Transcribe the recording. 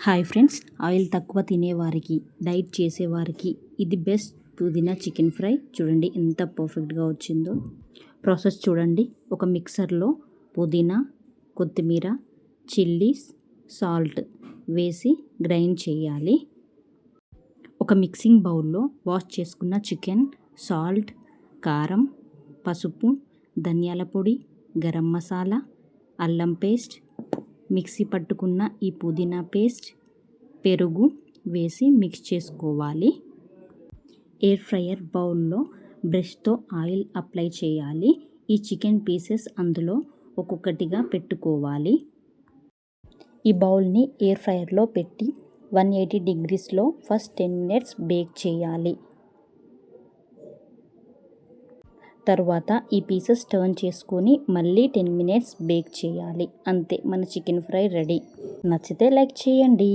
Hi friends, oil తక్కువ తినేవారికి, diet చేసేవారికి ఇది బెస్ట్ పుదీనా చికెన్ ఫ్రై. చూడండి ఎంత పర్ఫెక్ట్గా వచ్చిందో. ప్రాసెస్ చూడండి. ఒక మిక్సర్లో పుదీనా, కొత్తిమీర, చిల్లీస్, సాల్ట్ వేసి గ్రైండ్ చేయాలి. ఒక మిక్సింగ్ బౌల్లో వాష్ చేసుకున్న చికెన్, సాల్ట్, కారం, పసుపు, ధనియాల పొడి, గరం మసాలా, అల్లం పేస్ట్, మిక్సీ పట్టుకున్న ఈ పుదీనా పేస్ట్, పెరుగు వేసి మిక్స్ చేసుకోవాలి. ఎయిర్ ఫ్రైయర్ బౌల్లో బ్రష్తో ఆయిల్ అప్లై చేయాలి. ఈ చికెన్ పీసెస్ అందులో ఒక్కొక్కటిగా పెట్టుకోవాలి. ఈ బౌల్ని ఎయిర్ ఫ్రైయర్లో పెట్టి 180 డిగ్రీస్లో ఫస్ట్ 10 మినిట్స్ బేక్ చేయాలి. తర్వాత ఈ పీసెస్ టర్న్ చేసుకొని మళ్ళీ 10 మినిట్స్ బేక్ చేయాలి. అంతే, మన చికెన్ ఫ్రై రెడీ. నచ్చితే లైక్ చేయండి.